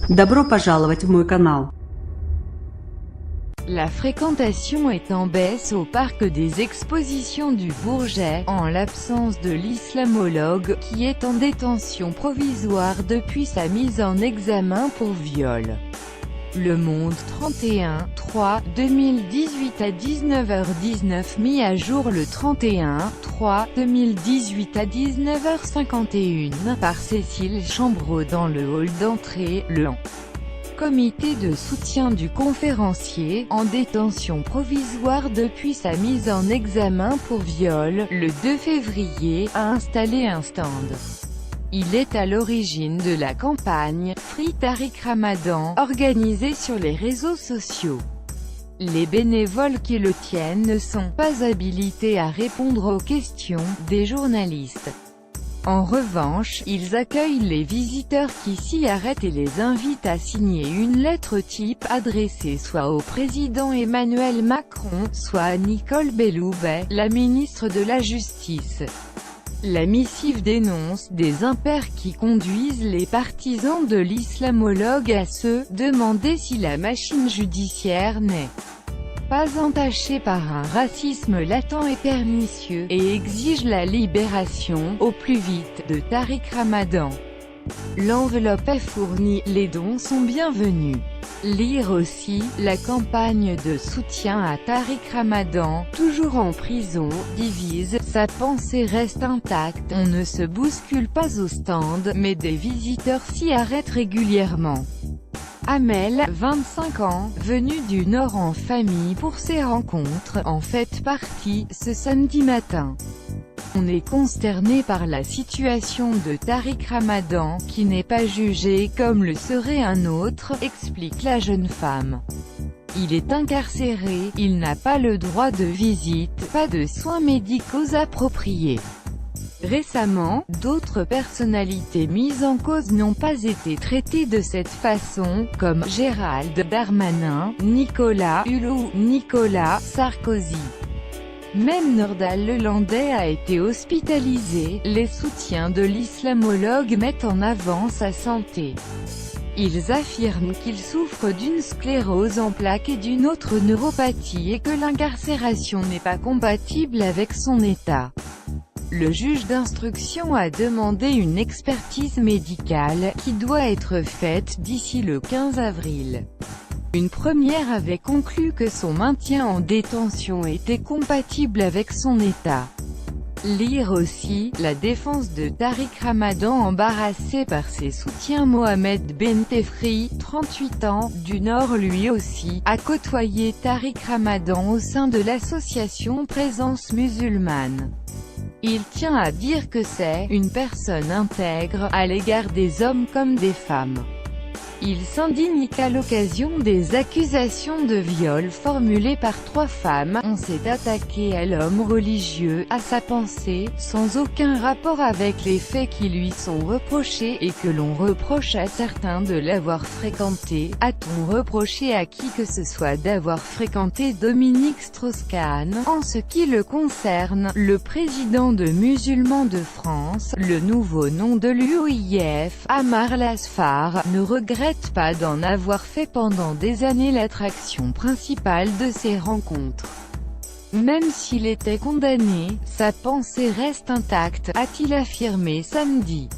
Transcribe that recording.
Добро пожаловать в мой канал. La fréquentation est en baisse au parc des expositions du Bourget, en l'absence de l'islamologue, qui est en détention provisoire depuis sa mise en examen pour viol. Le Monde 31/3/2018 à 19h19, mis à jour le 31/3/2018 à 19h51, par Cécile Chambreau dans le hall d'entrée, le comité de soutien du conférencier, en détention provisoire depuis sa mise en examen pour viol, le 2 février, a installé un stand. Il est à l'origine de la campagne « Free Tariq Ramadan » organisée sur les réseaux sociaux. Les bénévoles qui le tiennent ne sont pas habilités à répondre aux questions des journalistes. En revanche, ils accueillent les visiteurs qui s'y arrêtent et les invitent à signer une lettre type adressée soit au président Emmanuel Macron, soit à Nicole Belloubet, la ministre de la Justice. La missive dénonce des impairs qui conduisent les partisans de l'islamologue à se demander si la machine judiciaire n'est pas entachée par un racisme latent et pernicieux, et exige la libération, au plus vite, de Tariq Ramadan. L'enveloppe est fournie, les dons sont bienvenus. Lire aussi, la campagne de soutien à Tariq Ramadan, toujours en prison, divise, sa pensée reste intacte, on ne se bouscule pas au stand, mais des visiteurs s'y arrêtent régulièrement. Amel, 25 ans, venu du Nord en famille pour ses rencontres, en fait partie, ce samedi matin. On est consterné par la situation de Tariq Ramadan, qui n'est pas jugé comme le serait un autre, explique la jeune femme. Il est incarcéré, il n'a pas le droit de visite, pas de soins médicaux appropriés. Récemment, d'autres personnalités mises en cause n'ont pas été traitées de cette façon, comme Gérald Darmanin, Nicolas Hulot ou Nicolas Sarkozy. Même Nordal Lelandais a été hospitalisé. Les soutiens de l'islamologue mettent en avant sa santé. Ils affirment qu'il souffre d'une sclérose en plaques et d'une autre neuropathie et que l'incarcération n'est pas compatible avec son état. Le juge d'instruction a demandé une expertise médicale, qui doit être faite d'ici le 15 avril. Une première avait conclu que son maintien en détention était compatible avec son état. Lire aussi, la défense de Tariq Ramadan embarrassé par ses soutiens. Mohamed Bentefri, 38 ans, du Nord lui aussi, a côtoyé Tariq Ramadan au sein de l'association Présence musulmane. Il tient à dire que c'est une personne intègre, à l'égard des hommes comme des femmes. Il s'indigne qu'à l'occasion des accusations de viol formulées par 3 femmes, on s'est attaqué à l'homme religieux, à sa pensée, sans aucun rapport avec les faits qui lui sont reprochés, et que l'on reproche à certains de l'avoir fréquenté. A-t-on reproché à qui que ce soit d'avoir fréquenté Dominique Strauss-Kahn? En ce qui le concerne, le président de Musulmans de France, le nouveau nom de l'UOIF, Amar Lasfar, ne regrette pas d'en avoir fait pendant des années l'attraction principale de ces rencontres. Même s'il était condamné, sa pensée reste intacte, a-t-il affirmé samedi.